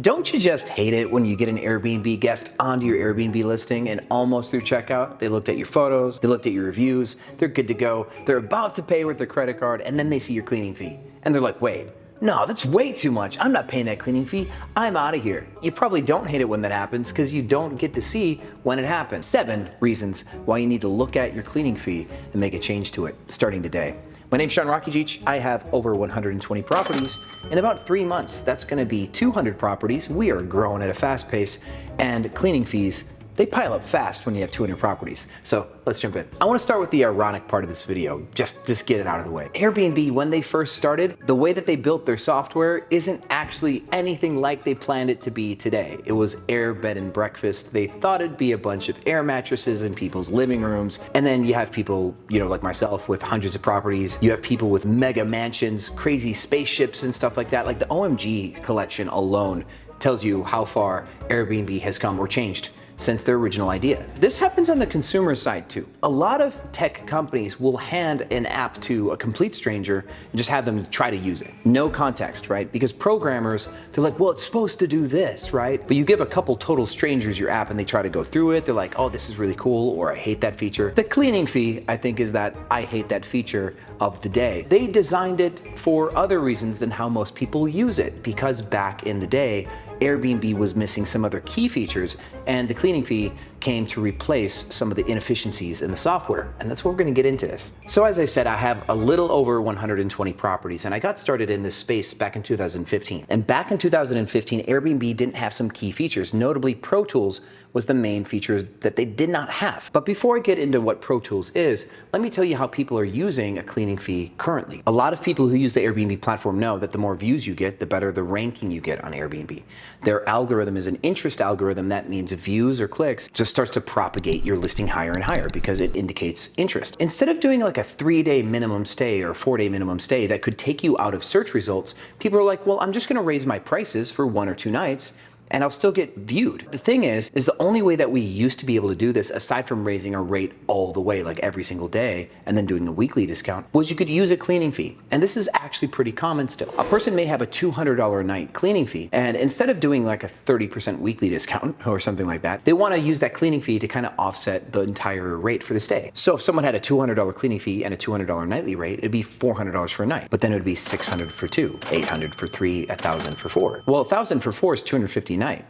Don't you just hate it when you get an Airbnb guest onto your Airbnb listing and almost through checkout, they looked at your photos, they looked at your reviews, they're good to go, they're about to pay with their credit card, and then they see your cleaning fee. And they're like, wait, no, that's way too much. I'm not paying that cleaning fee. I'm out of here. You probably don't hate it when that happens because you don't get to see when it happens. 7 reasons why you need to look at your cleaning fee and make a change to it starting today. My name's Sean Rockijich. I have over 120 properties. In about 3 months, that's gonna be 200 properties. We are growing at a fast pace, and cleaning fees, they pile up fast when you have 200 properties. So let's jump in. I wanna start with the ironic part of this video, just get it out of the way. Airbnb, when they first started, the way that they built their software isn't actually anything like they planned it to be today. It was air, bed, and breakfast. They thought it'd be a bunch of air mattresses in people's living rooms. And then you have people, like myself with hundreds of properties. You have people with mega mansions, crazy spaceships and stuff like that. Like the OMG collection alone tells you how far Airbnb has come or changed since their original idea. This happens on the consumer side too. A lot of tech companies will hand an app to a complete stranger and just have them try to use it. No context, right? Because programmers, they're like, well, it's supposed to do this, right? But you give a couple total strangers your app and they try to go through it. They're like, oh, this is really cool, or I hate that feature. The cleaning fee, I think, is that I hate that feature of the day. They designed it for other reasons than how most people use it, because back in the day, Airbnb was missing some other key features, and the cleaning fee came to replace some of the inefficiencies in the software, and that's what we're gonna get into this. So as I said, I have a little over 120 properties, and I got started in this space back in 2015. And back in 2015, Airbnb didn't have some key features. Notably, Pro Tools was the main feature that they did not have. But before I get into what Pro Tools is, let me tell you how people are using a cleaning fee currently. A lot of people who use the Airbnb platform know that the more views you get, the better the ranking you get on Airbnb. Their algorithm is an interest algorithm. That means views or clicks just starts to propagate your listing higher and higher because it indicates interest. Instead of doing like a 3-day minimum stay or 4-day minimum stay that could take you out of search results, people are like, well, I'm just gonna raise my prices for 1 or 2 nights and I'll still get viewed. The thing is the only way that we used to be able to do this, aside from raising our rate all the way, like every single day, and then doing a weekly discount, was you could use a cleaning fee. And this is actually pretty common still. A person may have a $200 a night cleaning fee, and instead of doing like a 30% weekly discount or something like that, they wanna use that cleaning fee to kind of offset the entire rate for the stay. So if someone had a $200 cleaning fee and a $200 nightly rate, it'd be $400 for a night, but then it would be $600 for 2, $800 for 3, $1,000 for 4. Well, $1,000 for 4 is $250 a night,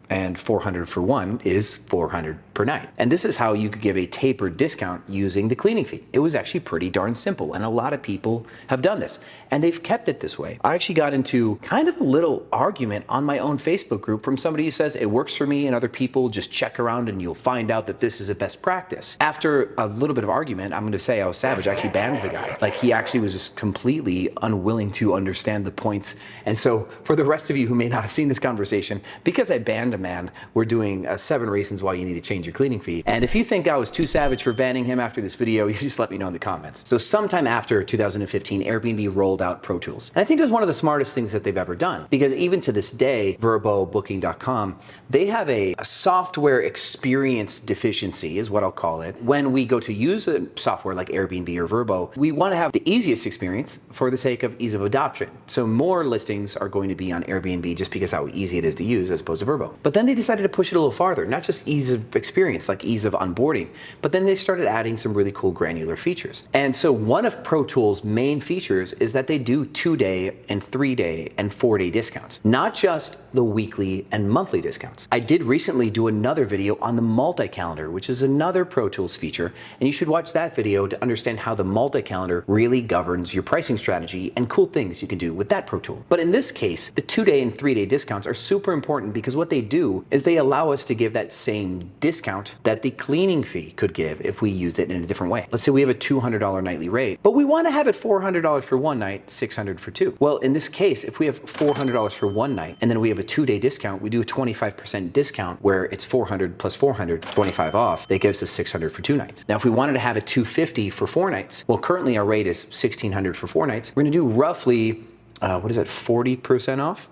and $400 for 1 is $400 per night. And this is how you could give a tapered discount using the cleaning fee. It was actually pretty darn simple, and a lot of people have done this, and they've kept it this way. I actually got into kind of a little argument on my own Facebook group from somebody who says it works for me and other people. Just check around and you'll find out that this is a best practice. After a little bit of argument, I'm gonna say I was savage. I actually banned the guy. Like, he actually was just completely unwilling to understand the points. And so for the rest of you who may not have seen this conversation, because I banned a man, we're doing 7 reasons why you need to change your cleaning fee. And if you think I was too savage for banning him after this video, you just let me know in the comments. So sometime after 2015, Airbnb rolled out Pro Tools. And I think it was one of the smartest things that they've ever done, because even to this day, Vrbo, Booking.com, they have a software experience deficiency, is what I'll call it. When we go to use a software like Airbnb or Vrbo, we want to have the easiest experience for the sake of ease of adoption. So more listings are going to be on Airbnb just because how easy it is to use as opposed to Vrbo. But then they decided to push it a little farther, not just ease of experience, like ease of onboarding, but then they started adding some really cool granular features. And so one of Pro Tools' main features is that they do 2-day and 3-day and 4-day discounts, not just the weekly and monthly discounts. I did recently do another video on the multi-calendar, which is another Pro Tools feature, and you should watch that video to understand how the multi-calendar really governs your pricing strategy and cool things you can do with that Pro Tool. But in this case, the 2-day and 3-day discounts are super important because what they do is they allow us to give that same discount that the cleaning fee could give if we used it in a different way. Let's say we have a $200 nightly rate, but we want to have it $400 for 1 night, $600 for 2. Well, in this case, if we have $400 for 1 night and then we have a 2-day discount, we do a 25% discount where it's 400 plus 400, 25 off. That gives us 600 for 2 nights. Now, if we wanted to have it 250 for 4 nights, well, currently our rate is 1600 for 4 nights. We're going to do roughly, 40% off?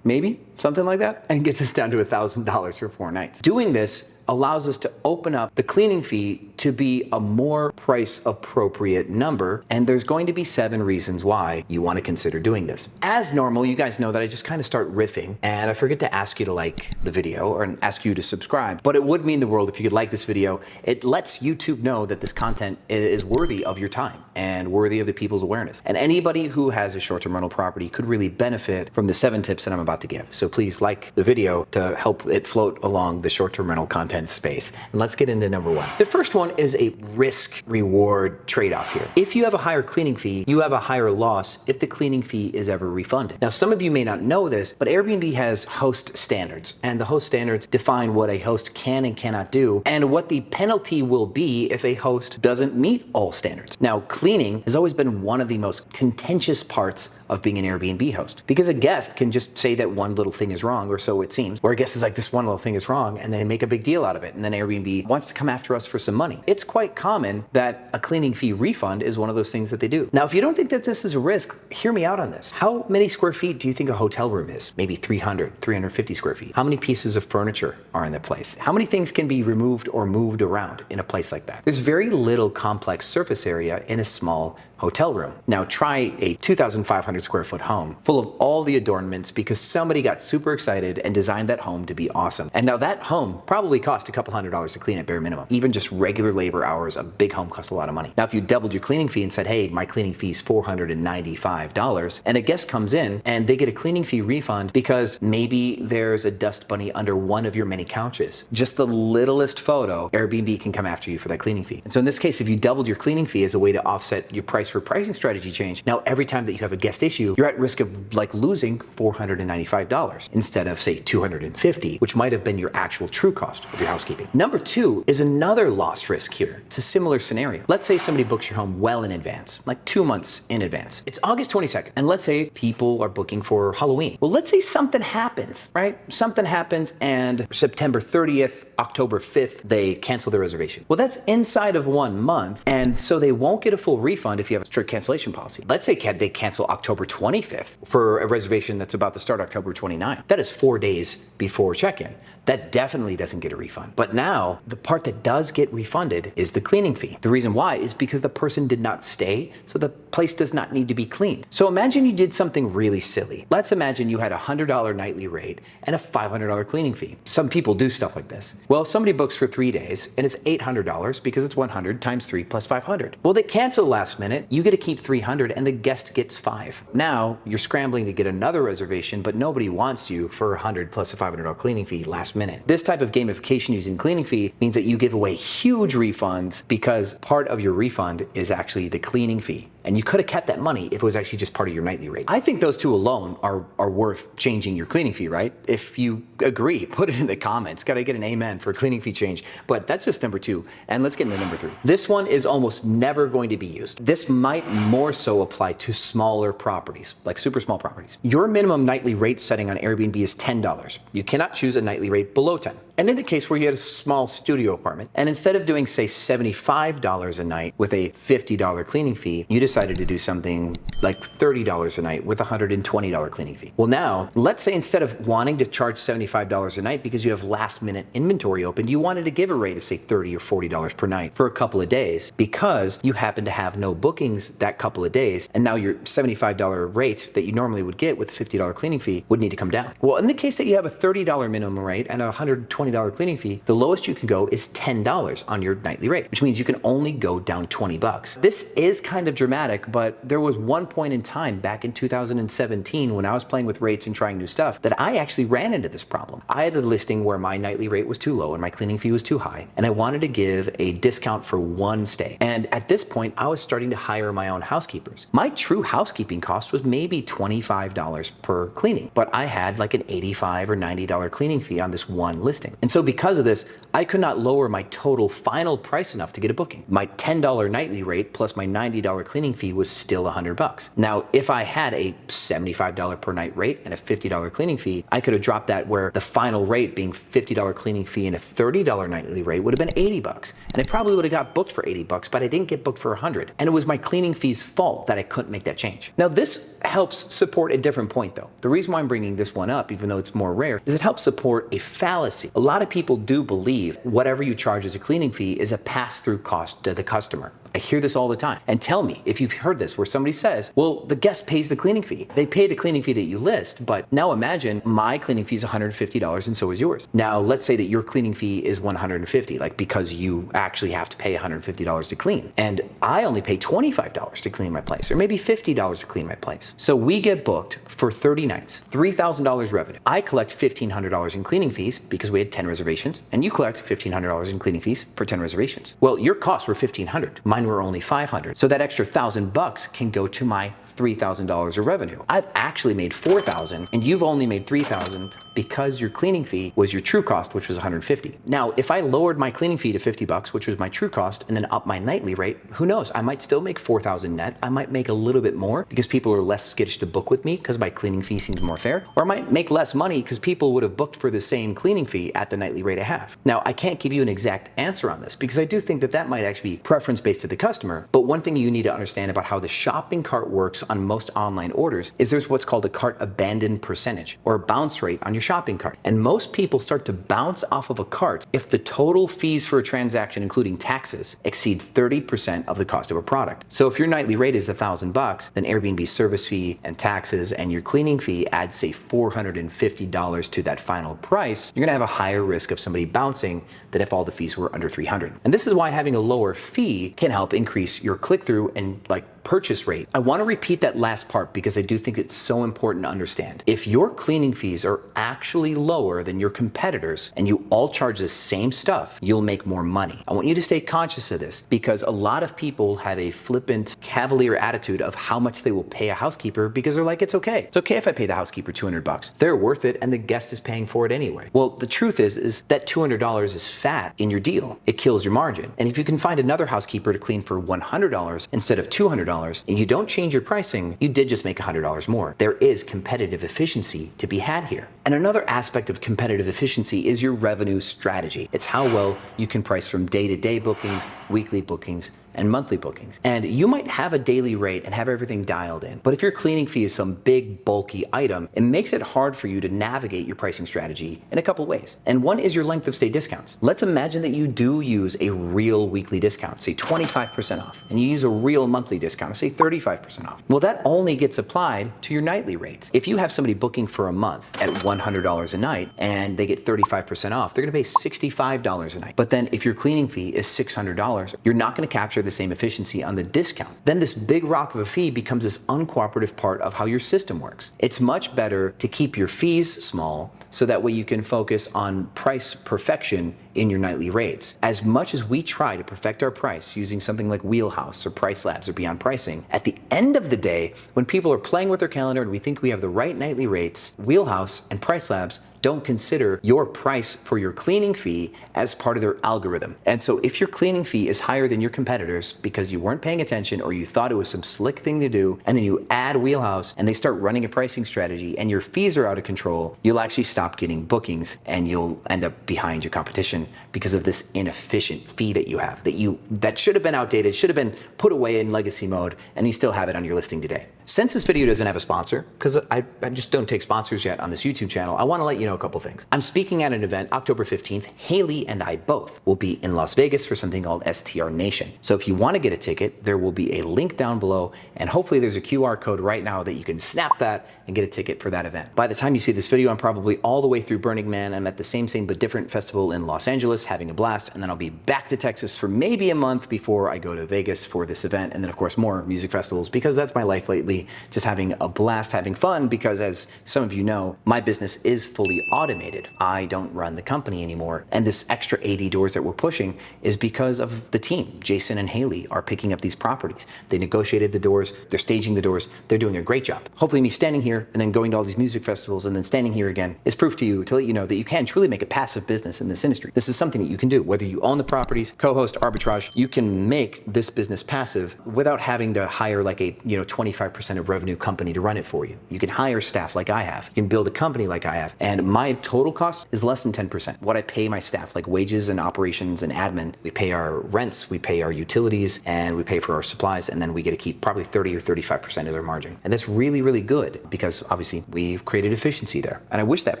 Maybe something like that, and gets us down to $1,000 for 4 nights. Doing this allows us to open up the cleaning fee to be a more price appropriate number, and there's going to be 7 reasons why you want to consider doing this. As normal, you guys know that I just kind of start riffing, and I forget to ask you to like the video or ask you to subscribe, but it would mean the world if you could like this video. It lets YouTube know that this content is worthy of your time and worthy of the people's awareness. And anybody who has a short-term rental property could really benefit from the 7 tips that I'm about to give. So please like the video to help it float along the short-term rental content space. And let's get into number 1. The first one is a risk-reward trade-off here. If you have a higher cleaning fee, you have a higher loss if the cleaning fee is ever refunded. Now, some of you may not know this, but Airbnb has host standards, and the host standards define what a host can and cannot do, and what the penalty will be if a host doesn't meet all standards. Now, cleaning has always been one of the most contentious parts of being an Airbnb host, because a guest can just say that one little thing is wrong, or so it seems, where a guest is like, this one little thing is wrong, and they make a big deal out of it, and then Airbnb wants to come after us for some money. It's quite common that a cleaning fee refund is one of those things that they do. Now, if you don't think that this is a risk, hear me out on this. How many square feet do you think a hotel room is? Maybe 300, 350 square feet. How many pieces of furniture are in that place? How many things can be removed or moved around in a place like that? There's very little complex surface area in a small hotel room. Now try a 2,500 square foot home full of all the adornments because somebody got super excited and designed that home to be awesome. And now that home probably cost a couple $100s to clean at bare minimum. Even just regular labor hours, a big home costs a lot of money. Now if you doubled your cleaning fee and said, hey, my cleaning fee is $495, and a guest comes in and they get a cleaning fee refund because maybe there's a dust bunny under one of your many couches, just the littlest photo, Airbnb can come after you for that cleaning fee. And so in this case, if you doubled your cleaning fee as a way to offset your price for pricing strategy change, now every time that you have a guest issue, you're at risk of like losing $495 instead of say $250, which might have been your actual true cost of your housekeeping. Number 2 is another loss risk here. It's a similar scenario. Let's say somebody books your home well in advance, like 2 months in advance. It's August 22nd, and let's say people are booking for Halloween. Well, let's say something happens, right? Something happens and September 30th, October 5th, they cancel their reservation. Well, that's inside of 1 month, and so they won't get a full refund if you have a strict cancellation policy. Let's say they cancel October 25th for a reservation that's about to start October 29th. That is 4 days before check-in. That definitely doesn't get a refund. But now, the part that does get refunded is the cleaning fee. The reason why is because the person did not stay, so the place does not need to be cleaned. So imagine you did something really silly. Let's imagine you had a $100 nightly rate and a $500 cleaning fee. Some people do stuff like this. Well, somebody books for 3 days and it's $800 because it's 100 times 3 plus 500. Well, they cancel last minute, you get to keep 300 and the guest gets 5. Now, you're scrambling to get another reservation, but nobody wants you for 100 plus a $500 cleaning fee last minute. This type of gamification using cleaning fee means that you give away huge refunds because part of your refund is actually the cleaning fee. And you could have kept that money if it was actually just part of your nightly rate. I think those two alone are worth changing your cleaning fee, right? If you agree, put it in the comments. Gotta get an amen for a cleaning fee change. But that's just number 2. And let's get into number 3. This one is almost never going to be used. This might more so apply to smaller properties, like super small properties. Your minimum nightly rate setting on Airbnb is $10. You cannot choose a nightly rate below 10. And in the case where you had a small studio apartment, and instead of doing, say, $75 a night with a $50 cleaning fee, you decided to do something like $30 a night with a $120 cleaning fee. Well, now, let's say instead of wanting to charge $75 a night because you have last minute inventory open, you wanted to give a rate of, say, $30 or $40 per night for a couple of days because you happen to have no bookings that couple of days, and now your $75 rate that you normally would get with a $50 cleaning fee would need to come down. Well, in the case that you have a $30 minimum rate and a $120 cleaning fee, the lowest you can go is $10 on your nightly rate, which means you can only go down $20. This is kind of dramatic, but there was one point in time back in 2017 when I was playing with rates and trying new stuff that I actually ran into this problem. I had a listing where my nightly rate was too low and my cleaning fee was too high, and I wanted to give a discount for one stay. And at this point, I was starting to hire my own housekeepers. My true housekeeping cost was maybe $25 per cleaning, but I had like an $85 or $90 cleaning fee on this one listing. And so because of this, I could not lower my total final price enough to get a booking. My $10 nightly rate plus my $90 cleaning fee was still $100. Now, if I had a $75 per night rate and a $50 cleaning fee, I could have dropped that where the final rate being $50 cleaning fee and a $30 nightly rate would have been $80. And I probably would have got booked for $80, but I didn't get booked for $100. And it was my cleaning fee's fault that I couldn't make that change. Now, this helps support a different point though. The reason why I'm bringing this one up, even though it's more rare, is it helps support a fallacy. A A lot of people do believe whatever you charge as a cleaning fee is a pass-through cost to the customer. I hear this all the time. And tell me if you've heard this where somebody says, well, the guest pays the cleaning fee. They pay the cleaning fee that you list, but now imagine my cleaning fee is $150 and so is yours. Now, let's say that your cleaning fee is $150, like because you actually have to pay $150 to clean. And I only pay $25 to clean my place, or maybe $50 to clean my place. So we get booked for 30 nights, $3,000 revenue. I collect $1,500 in cleaning fees because we had 10 reservations, and you collect $1,500 in cleaning fees for 10 reservations. Well, your costs were $1,500. Mine were only $500. So that extra $1,000 can go to my $3,000 of revenue. I've actually made $4,000 and you've only made $3,000 because your cleaning fee was your true cost, which was $150. Now, if I lowered my cleaning fee to $50, which was my true cost, and then up my nightly rate, who knows? I might still make $4,000 net. I might make a little bit more because people are less skittish to book with me because my cleaning fee seems more fair. Or I might make less money because people would have booked for the same cleaning fee at the nightly rate I have. Now, I can't give you an exact answer on this because I do think that that might actually be preference based to the customer. But one thing you need to understand about how the shopping cart works on most online orders is there's what's called a cart abandon percentage or bounce rate on your shopping cart. And most people start to bounce off of a cart if the total fees for a transaction, including taxes, exceed 30% of the cost of a product. So if your nightly rate is $1,000, then Airbnb's service fee and taxes and your cleaning fee add, say, $450 to that final price, you're gonna have a higher risk of somebody bouncing than if all the fees were under $300. And this is why having a lower fee can help increase your click-through and purchase rate. I want to repeat that last part because I do think it's so important to understand. If your cleaning fees are actually lower than your competitors and you all charge the same stuff, you'll make more money. I want you to stay conscious of this because a lot of people have a flippant, cavalier attitude of how much they will pay a housekeeper because they're like, it's okay. It's okay if I pay the housekeeper $200. They're worth it and the guest is paying for it anyway. Well, the truth is that $200 is fat in your deal. It kills your margin. And if you can find another housekeeper to clean for $100 instead of $200, and you don't change your pricing, you did just make $100 more. There is competitive efficiency to be had here. And another aspect of competitive efficiency is your revenue strategy. It's how well you can price from day-to-day bookings, weekly bookings, and monthly bookings. And you might have a daily rate and have everything dialed in, but if your cleaning fee is some big bulky item, it makes it hard for you to navigate your pricing strategy in a couple ways. And one is your length of stay discounts. Let's imagine that you do use a real weekly discount, say 25% off, and you use a real monthly discount, say 35% off. Well, that only gets applied to your nightly rates. If you have somebody booking for a month at $100 a night and they get 35% off, they're gonna pay $65 a night. But then if your cleaning fee is $600, you're not gonna capture the same efficiency on the discount. Then this big rock of a fee becomes this uncooperative part of how your system works. It's much better to keep your fees small so that way you can focus on price perfection in your nightly rates. As much as we try to perfect our price using something like Wheelhouse or Price Labs or Beyond Pricing, at the end of the day, when people are playing with their calendar and we think we have the right nightly rates, Wheelhouse and Price Labs don't consider your price for your cleaning fee as part of their algorithm. And so if your cleaning fee is higher than your competitors because you weren't paying attention or you thought it was some slick thing to do, and then you add Wheelhouse and they start running a pricing strategy and your fees are out of control, you'll actually stop getting bookings and you'll end up behind your competition because of this inefficient fee that you have, that should have been outdated, should have been put away in legacy mode, and you still have it on your listing today. Since this video doesn't have a sponsor, because I just don't take sponsors yet on this YouTube channel, I want to let you know a couple things. I'm speaking at an event October 15th. Haley and I both will be in Las Vegas for something called STR Nation. So if you want to get a ticket, there will be a link down below, and hopefully there's a QR code right now that you can snap that and get a ticket for that event. By the time you see this video, I'm probably all the way through Burning Man. I'm at the same but different festival in Los Angeles, having a blast, and then I'll be back to Texas for maybe a month before I go to Vegas for this event, and then of course more music festivals, because that's my life lately, just having a blast, having fun, because as some of you know, my business is fully automated. I don't run the company anymore, and this extra 80 doors that we're pushing is because of the team. Jason and Haley are picking up these properties. They negotiated the doors, they're staging the doors, they're doing a great job. Hopefully me standing here and then going to all these music festivals and then standing here again is proof to you, to let you know that you can truly make a passive business in this industry. This is something that you can do, whether you own the properties, co-host, arbitrage, you can make this business passive without having to hire like a 25% 95% of revenue company to run it for you. You can hire staff like I have. You can build a company like I have. And my total cost is less than 10%. What I pay my staff, like wages and operations and admin, we pay our rents, we pay our utilities, and we pay for our supplies, and then we get to keep probably 30 or 35% of their margin. And that's really, really good because obviously we've created efficiency there. And I wish that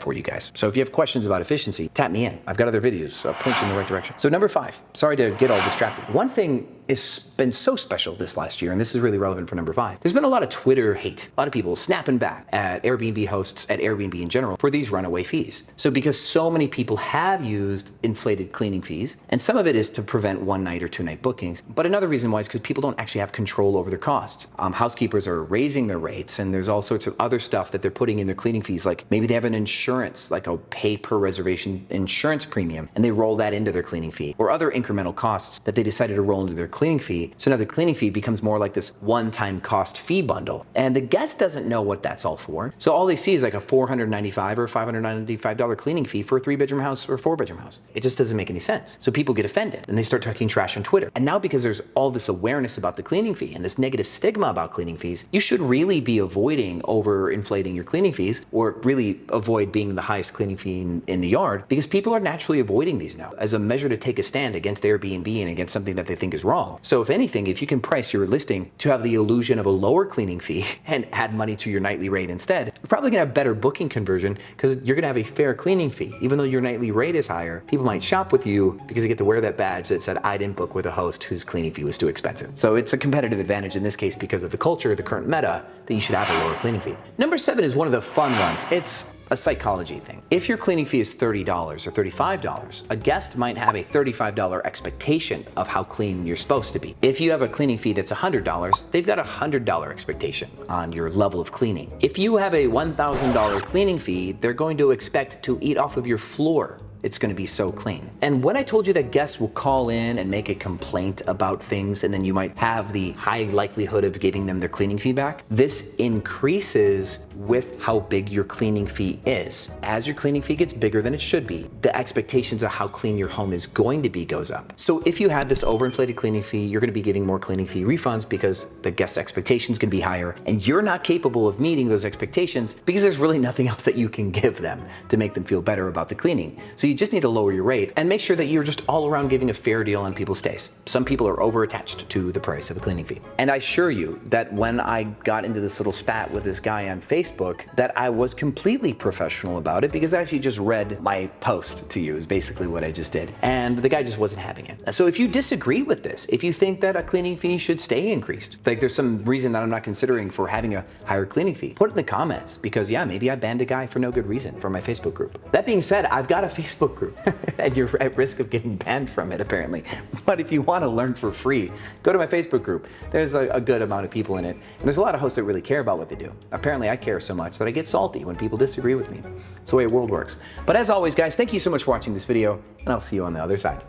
for you guys. So if you have questions about efficiency, tap me in. I've got other videos, point you in the right direction. So number 5, sorry to get all distracted. One thing has been so special this last year, and this is really relevant for number 5. There's been a lot of Twitter hate, a lot of people snapping back at Airbnb hosts, at Airbnb in general, for these runaway fees. So because so many people have used inflated cleaning fees, and some of it is to prevent 1-night or 2-night bookings, but another reason why is because people don't actually have control over their costs. Housekeepers are raising their rates, and there's all sorts of other stuff that they're putting in their cleaning fees, like maybe they have an insurance, like a pay per reservation insurance premium, and they roll that into their cleaning fee, or other incremental costs that they decided to roll into their cleaning fee. So now the cleaning fee becomes more like this one-time cost fee bundle. And the guest doesn't know what that's all for. So all they see is like a $495 or $595 cleaning fee for a 3-bedroom house or 4-bedroom house. It just doesn't make any sense. So people get offended and they start talking trash on Twitter. And now because there's all this awareness about the cleaning fee and this negative stigma about cleaning fees, you should really be avoiding overinflating your cleaning fees, or really avoid being the highest cleaning fee in the yard, because people are naturally avoiding these now as a measure to take a stand against Airbnb and against something that they think is wrong. So if anything, if you can price your listing to have the illusion of a lower cleaning fee and add money to your nightly rate instead, you're probably gonna have better booking conversion because you're gonna have a fair cleaning fee. Even though your nightly rate is higher, people might shop with you because they get to wear that badge that said, I didn't book with a host whose cleaning fee was too expensive. So it's a competitive advantage in this case because of the culture, the current meta, that you should have a lower cleaning fee. Number 7 is one of the fun ones. It's a psychology thing. If your cleaning fee is $30 or $35, a guest might have a $35 expectation of how clean you're supposed to be. If you have a cleaning fee that's $100, they've got a $100 expectation on your level of cleaning. If you have a $1,000 cleaning fee, they're going to expect to eat off of your floor. It's going to be so clean. And when I told you that guests will call in and make a complaint about things, and then you might have the high likelihood of giving them their cleaning fee back, this increases with how big your cleaning fee is. As your cleaning fee gets bigger than it should be, the expectations of how clean your home is going to be goes up. So if you have this overinflated cleaning fee, you're going to be giving more cleaning fee refunds because the guest's expectations can be higher, and you're not capable of meeting those expectations because there's really nothing else that you can give them to make them feel better about the cleaning. So you just need to lower your rate and make sure that you're just all around giving a fair deal on people's stays. Some people are over-attached to the price of a cleaning fee. And I assure you that when I got into this little spat with this guy on Facebook, that I was completely professional about it because I actually just read my post to you is basically what I just did. And the guy just wasn't having it. So if you disagree with this, if you think that a cleaning fee should stay increased, like there's some reason that I'm not considering for having a higher cleaning fee, put it in the comments because yeah, maybe I banned a guy for no good reason from my Facebook group. That being said, I've got a Facebook group and you're at risk of getting banned from it apparently. But if you want to learn for free, go to my Facebook group. There's a good amount of people in it. And there's a lot of hosts that really care about what they do. Apparently I care so much that I get salty when people disagree with me. It's the way the world works. But as always guys, thank you so much for watching this video and I'll see you on the other side.